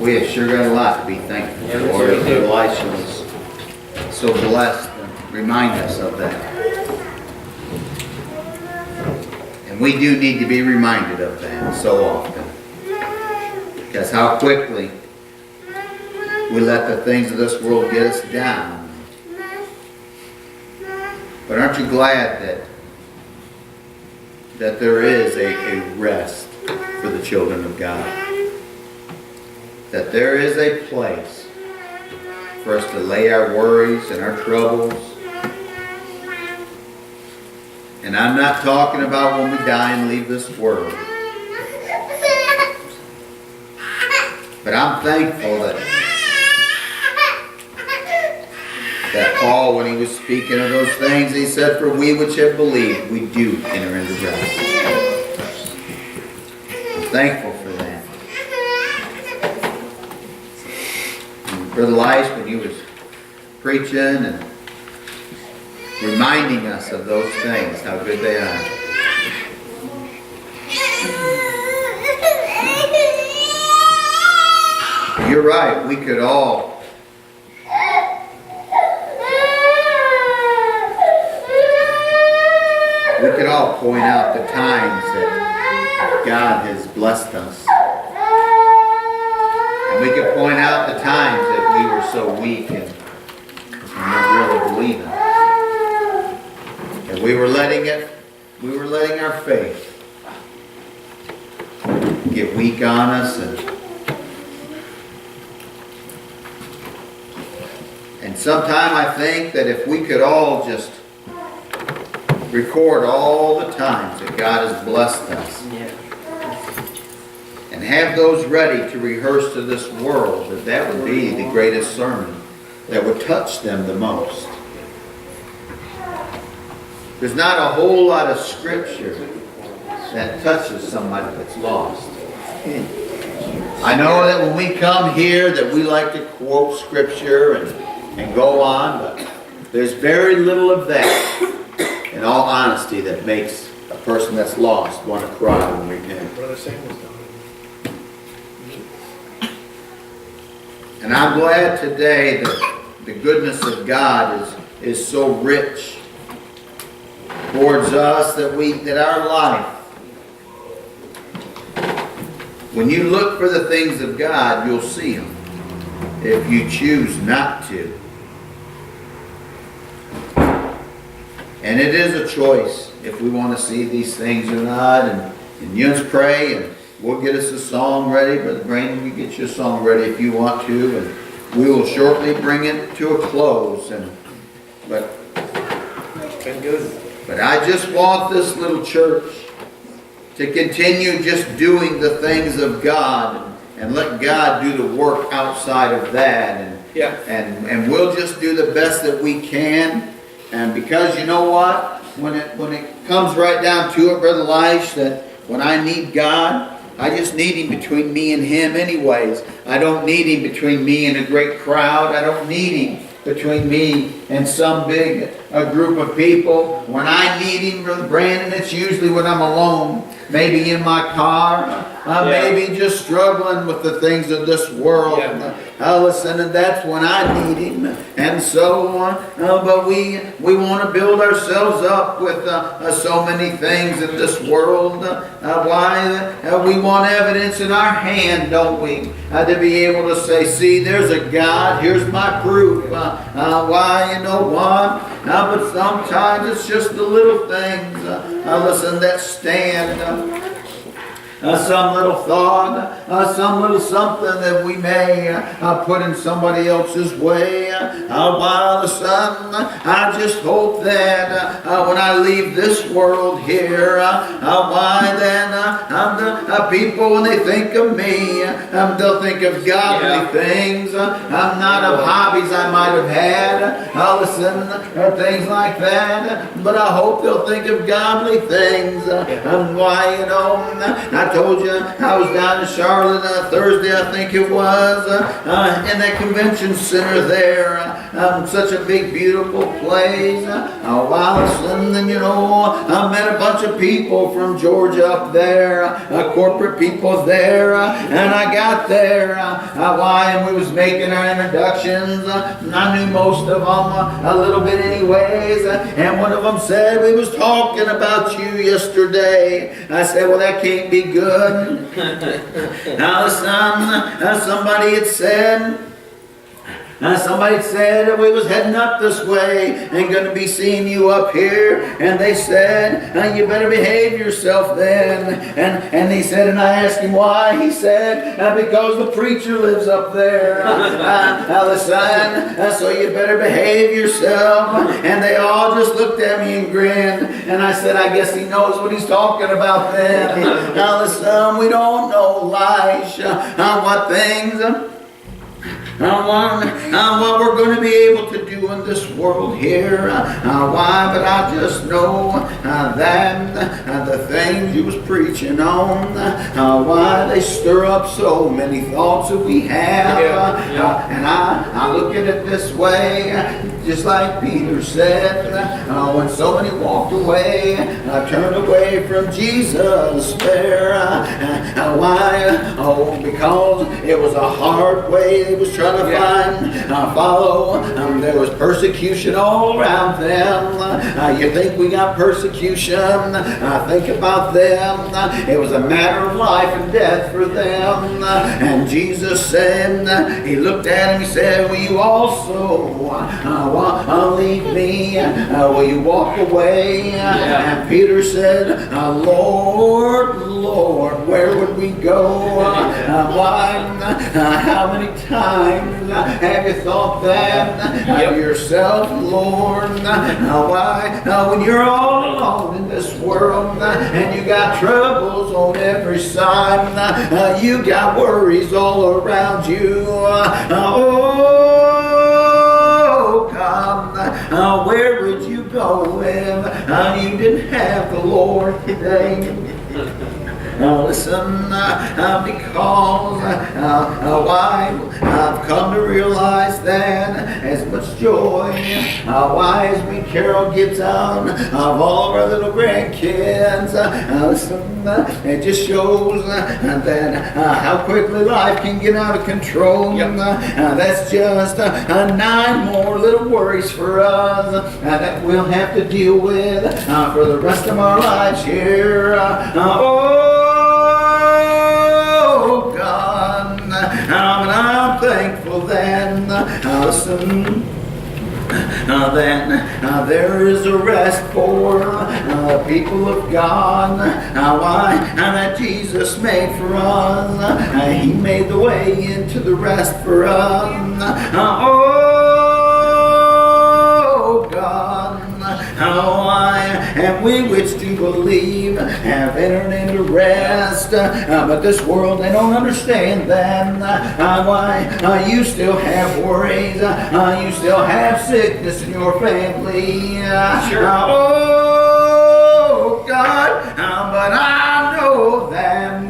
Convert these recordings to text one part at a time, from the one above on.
We have sure got a lot to be thankful for. Brother Elisha was so blessed and remind us of that. And we do need to be reminded of that so often. Because how quickly we let the things of this world get us down. But aren't you glad that there is a rest for the children of God? That there is a place for us to lay our worries and our troubles. And I'm not talking about when we die and leave this world. But I'm thankful that Paul, when he was speaking of those things, he said, for we which have believed, we do enter into rest. I'm thankful for that. And Brother Elias, when he was preaching and reminding us of those things, how good they are. You're right, we could all point out the times that God has blessed us. And we could point out the times that we were so weak and not really believing. And we were letting our faith get weak on us, and sometime I think that if we could all just record all the times that God has blessed us, and have those ready to rehearse to this world, that would be the greatest sermon that would touch them the most. There's not a whole lot of scripture that touches somebody that's lost. I know that when we come here that we like to quote scripture and go on, but there's very little of that, in all honesty, that makes a person that's lost want to cry and repent. Brother Samuel's done. And I'm glad today that the goodness of God is so rich towards us that our life, when you look for the things of God, you'll see them. If you choose not to. And it is a choice if we want to see these things or not. And you just pray, and we'll get us a song ready. Brother Brandon, you get your song ready if you want to. And we will shortly bring it to a close. But I just want this little church to continue just doing the things of God and let God do the work outside of that. And we'll just do the best that we can. And because you know what? When it comes right down to it, Brother Elias, that when I need God, I just need Him between me and Him anyways. I don't need Him between me and a great crowd. I don't need Him between me and some big group of people. When I need Him, Brother Brandon, it's usually when I'm alone. Maybe in my car. Maybe just struggling with the things of this world. Listen, and that's when I need Him. And so on. But we want to build ourselves up with so many things in this world. We want evidence in our hand, don't we? To be able to say, see, there's a God. Here's my proof. You know what? But sometimes it's just the little things. Listen, that stand. Some little thought, some little something that we may put in somebody else's way. While the sun, I just hope that when I leave this world here, people, when they think of me, they'll think of godly things, not of hobbies I might have had, things like that. But I hope they'll think of godly things. I told you I was down in Charlotte. Charlotte Thursday, I think it was, in that convention center there. Such a big, beautiful place. And then, you know, I met a bunch of people from Georgia up there, corporate people there, and I got there. And we was making our introductions. I knew most of them a little bit anyways. And one of them said, we was talking about you yesterday. I said, well, that can't be good. Now, somebody had said that we was heading up this way and going to be seeing you up here. And they said, you better behave yourself then. And he said, and I asked him why. He said, because the preacher lives up there. So you better behave yourself. And they all just looked at me and grinned. And I said, I guess he knows what he's talking about then. Now listen, we don't know, Elisha, what things... what we're going to be able to do in this world here. Why? But I just know that the things you was preaching on, why they stir up so many thoughts that we have. And I look at it this way, just like Peter said, when so many walked away, turned away from Jesus there. Why? Oh, because it was a hard way they was trying to follow. There was persecution all around them. You think we got persecution? Think about them. It was a matter of life and death for them. And Jesus said, he looked at him, he said, will you also leave me? Will you walk away? And Peter said, Lord, Lord, where would we go? Why? How many times have you thought that of yourself, Lord? Why? When you're all alone in this world and you got troubles on every side, you got worries all around you. Oh God, where would you go if you didn't have the Lord today? Listen, because why I've come to realize that as much joy, why as we Carol gets on of all of our little grandkids, listen, it just shows that how quickly life can get out of control. That's just 9 more little worries for us that we'll have to deal with for the rest of our lives here. Oh God, and I'm thankful then, listen, that there is a rest for the people of God. Why? That Jesus made for us. He made the way into the rest for us. Oh God, and we which do believe have entered into rest. But this world, they don't understand that. Why? You still have worries. You still have sickness in your family. Oh God, but I know that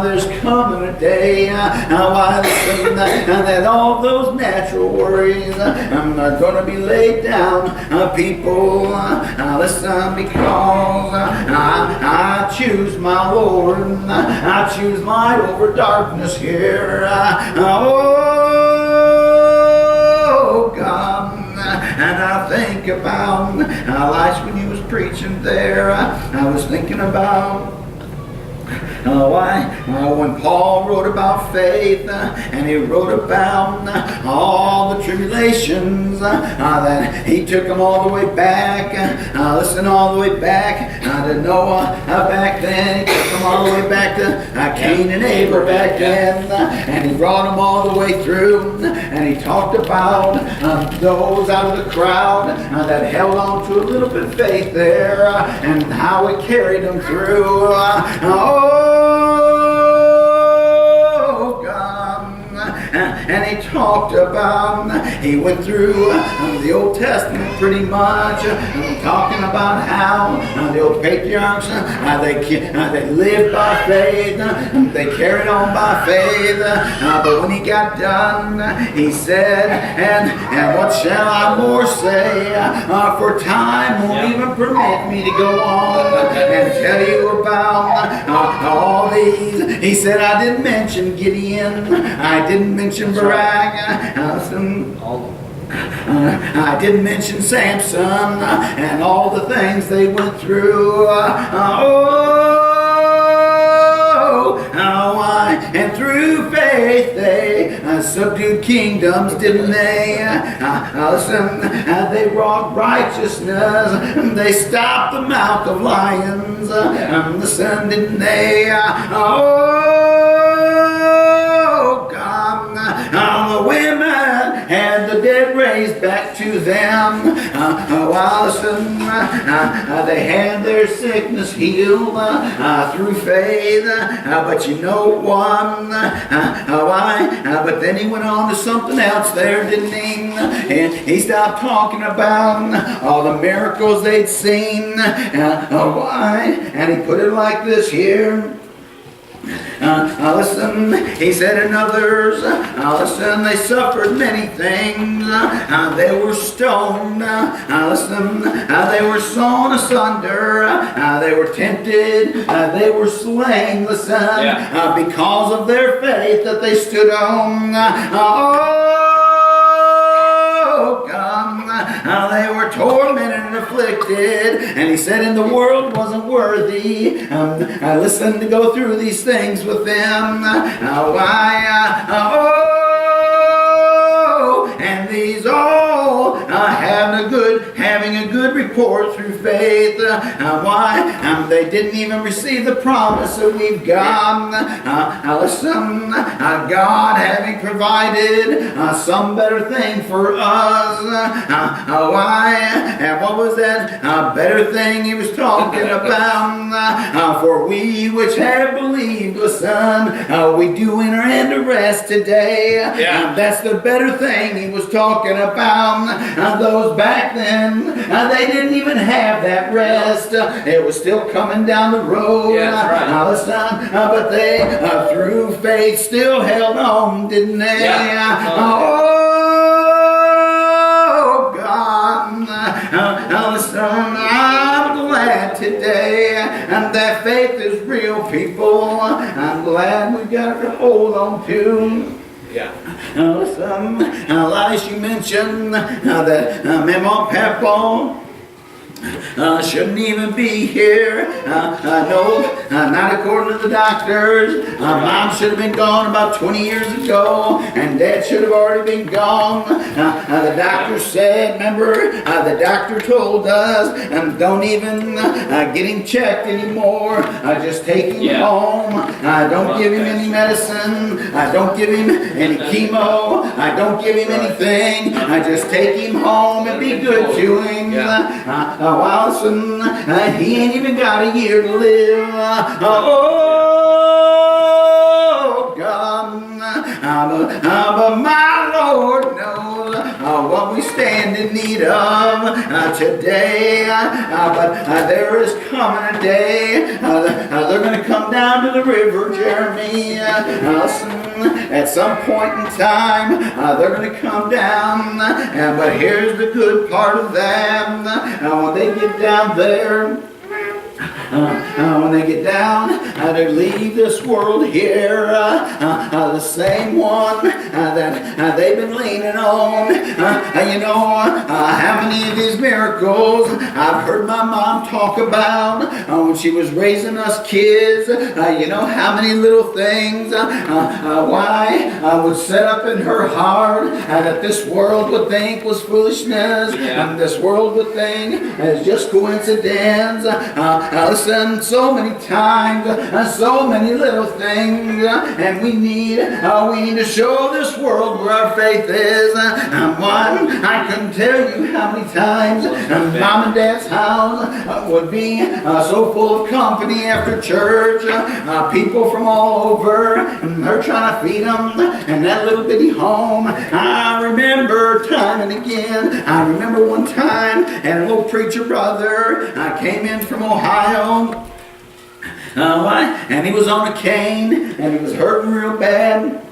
there's coming a day that all those natural worries are going to be laid down. People, listen, because I choose my Lord. I choose light over darkness here. Oh God. And I think about Elisha when he was preaching there. I was thinking about when Paul wrote about faith, and he wrote about all the tribulations, that he took them all the way back, all the way back to Noah back then. He took them all the way back to Cain and Abel back then, and he brought them all the way through, and he talked about those out of the crowd that held on to a little bit of faith there, and how it carried them through. and he talked about, he went through the Old Testament pretty much, talking about how the old patriarchs, they lived by faith, they carried on by faith, but when he got done, he said, and what shall I more say, for time won't even permit me to go on and tell you about all these. He said, I didn't mention Gideon, I didn't mention Barak, I didn't mention Samson and all the things they went through. And through faith they subdued kingdoms, didn't they? Listen, they wrought righteousness. They stopped the mouth of lions. Listen, didn't they? Oh, God, the women had the dead raised back to them. Listen, they had their sickness healed through faith. But you know what? Why? But then he went on to something else there, didn't he? And he stopped talking about all the miracles they'd seen. Why? And he put it like this here. Listen, he said, in others, listen, they suffered many things. They were stoned. Listen, they were sawn asunder. They were tempted. They were slain. Listen, because of their faith that they stood on. Oh, God, they were tormented and afflicted, and he said, and the world wasn't worthy. Listen, to go through these things with them. Why? And these all having a good report through faith. Why? They didn't even receive the promise that we've got. Listen, God having provided some better thing for us. Why? And what was that better thing he was talking about? For we which have believed, listen, we do enter into rest today. That's the better thing he was talking about. Those back then, they didn't even have that rest. It was still coming down the road. Listen, but they, through faith, still held on, didn't they? Oh, God. Listen, I'm glad today, and that faith is real, people. I'm glad we got to hold on to. Listen, as you mentioned, that Mama Papa shouldn't even be here. No, not according to the doctors. Mom should have been gone about 20 years ago, and Dad should have already been gone. The doctor said, remember, the doctor told us, don't even get him checked anymore. Just take him home. Don't give him any medicine. Don't give him any chemo. Don't give him anything. Just take him home and be good to him. Listen, he ain't even got a year to live. Oh, God, but my Lord knows what we stand in need of today. But there is coming a day, they're going to come down to the river, Jeremy. Listen, at some point in time, they're going to come down. But here's the good part of them. When they get down there, when they get down, they leave this world here, the same one that they've been leaning on. You know, how many of these miracles I've heard my mom talk about when she was raising us kids. You know, how many little things why would set up in her heart that this world would think was foolishness, and this world would think is just coincidence. listen, so many times, so many little things, and we need to show this world where our faith is. One, I couldn't tell you how many times Mom and Dad's house would be so full of company after church, people from all over, and they're trying to feed them, and that little bitty home. I remember time and again, I remember one time, and a little preacher brother came in from Ohio, and he was on a cane, and he was hurting real bad.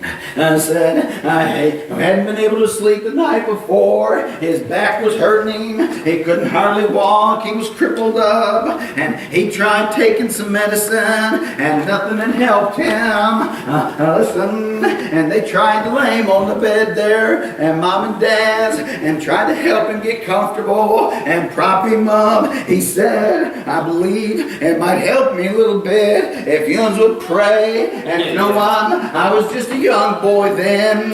I said, I hadn't been able to sleep the night before. His back was hurting him. He couldn't hardly walk. He was crippled up. And he tried taking some medicine, and nothing had helped him. Listen, and they tried to lay him on the bed there, and Mom and Dad's, and tried to help him get comfortable and prop him up. He said, I believe it might help me a little bit if you would pray. And you know what? I was just a young boy then,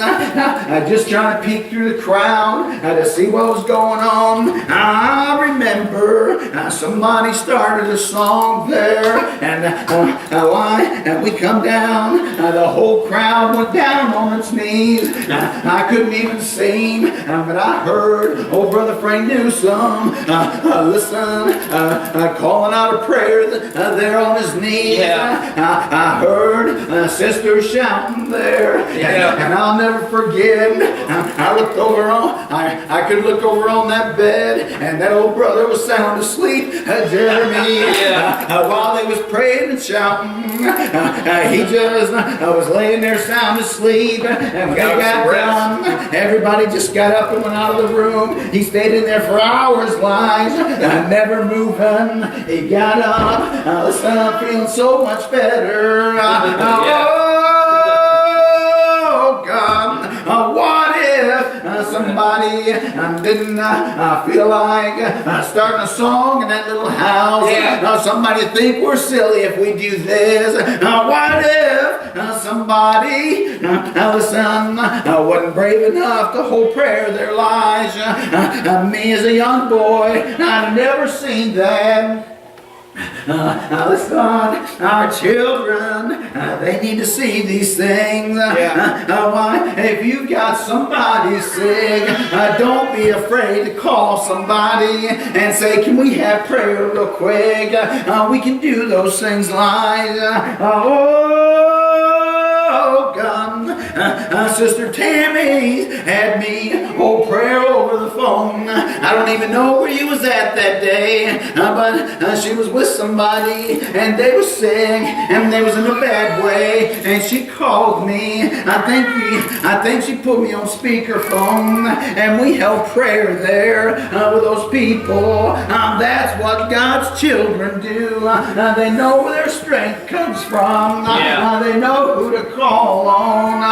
just trying to peek through the crowd to see what was going on. I remember somebody started a song there, and we come down, the whole crowd went down on its knees. I couldn't even sing, but I heard old Brother Frank Newsom, listen, calling out a prayer there on his knees. I heard sisters shouting there. And I'll never forget, I looked over I could look over on that bed, and that old brother was sound asleep, Jeremy, while they was praying and shouting. He just was laying there sound asleep, and when he got done, everybody just got up and went out of the room. He stayed in there for hours, never moving. He got up, listen, I'm feeling so much better. What if somebody didn't feel like starting a song in that little house? Somebody think we're silly if we do this. What if somebody wasn't brave enough to hold prayer their lives? Me as a young boy, I've never seen that. Listen, our children, they need to see these things. If you've got somebody sick, don't be afraid to call somebody and say, can we have prayer real quick? We can do those things live. Sister Tammy had me prayer over the phone. I don't even know where you was at that day, but she was with somebody, and they were sick, and they was in a bad way, and she called me. I think she put me on speakerphone, and we held prayer there with those people. That's what God's children do. They know where their strength comes from. They know who to call on.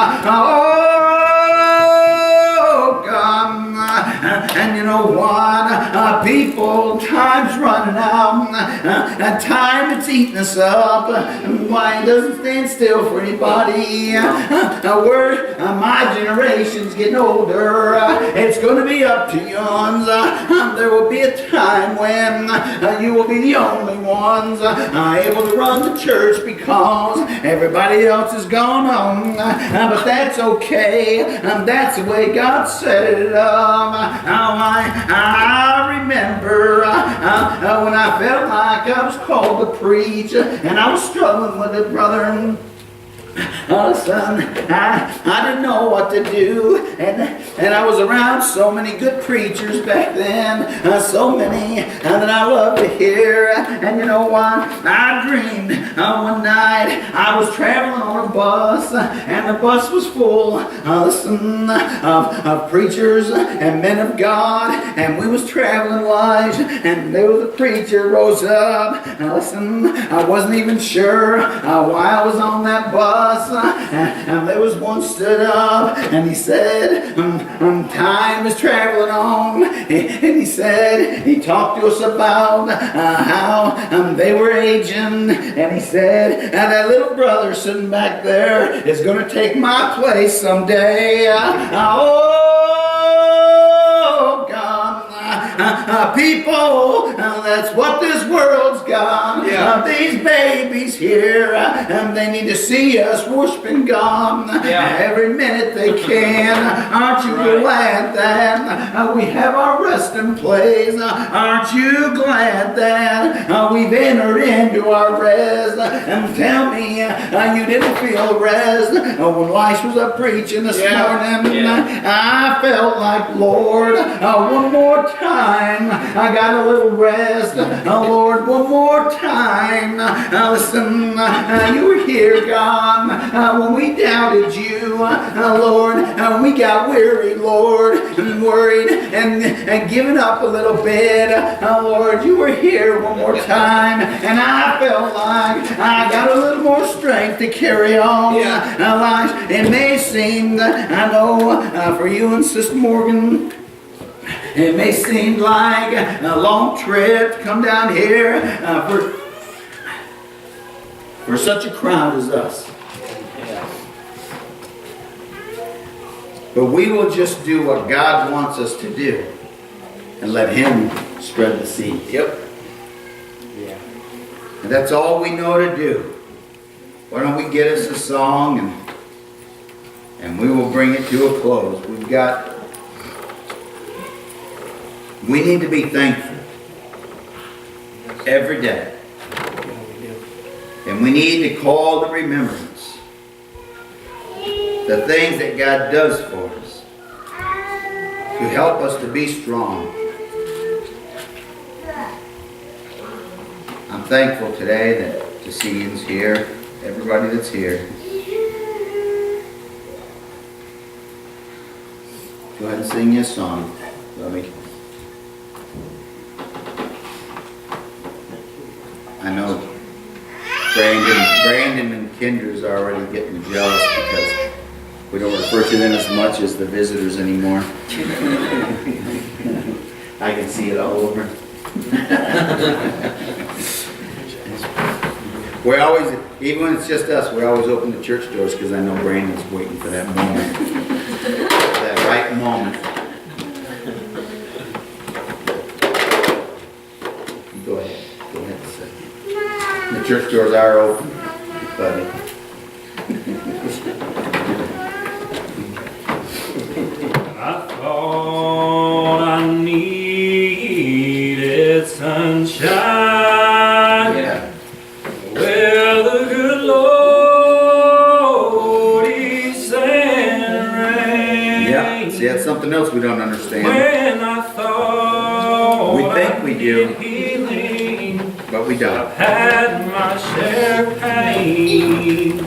And you know what? People, time's running out. Time it's eating us up. Why it doesn't stand still for anybody? My generation's getting older. It's going to be up to yours. There will be a time when you will be the only ones able to run the church because everybody else is gone home. But that's okay. That's the way God set it up. I remember when I felt like I was called to preach, and I was struggling with it, brother. Son, I didn't know what to do, and I was around so many good preachers back then, so many that I love to hear. And you know what? I dreamed one night I was traveling on a bus, and the bus was full, of preachers and men of God, and we was traveling live, and there was a preacher rose up. Now listen, I wasn't even sure why I was on that bus. And there was one stood up, and he said, time is traveling on. And he said, he talked to us about how they were aging. And he said, that little brother sitting back there is going to take my place someday. Oh, God. People, that's what this world's got. These babies here, they need to see us worshiping God every minute they can. Aren't you glad that we have our resting place? Aren't you glad that we've entered into our rest? And tell me, you didn't feel rest when Lice was up preaching this morning. I felt like, Lord, one more time, I got a little rest. Lord, one more time. Listen, you were here, God, when we doubted you. Lord, we got weary, Lord, and worried and given up a little bit. Lord, you were here one more time, and I felt like I got a little more strength to carry on. It may seem, I know, for you and Sister Morgan, it may seem like a long trip to come down here for such a crowd as us. But we will just do what God wants us to do and let Him spread the seed. And that's all we know to do. Why don't we get us a song and we will bring it to a close. We need to be thankful every day. And we need to call to remembrance the things that God does for us to help us to be strong. I'm thankful today that to see you's here, everybody that's here. Go ahead and sing your song, Lovey. I know Brandon and Kendra's already getting jealous because we don't refer to them as much as the visitors anymore. I can see it all over. We always, even when it's just us, we always open the church doors because I know Brandon's waiting for that moment. That right moment. Go ahead. Go ahead and say. The church doors are open, buddy. I thought I needed sunshine. Where the good Lord is and rain. See, that's something else we don't understand. When I thought we think we do, healing, but we don't. I've had my share of pain.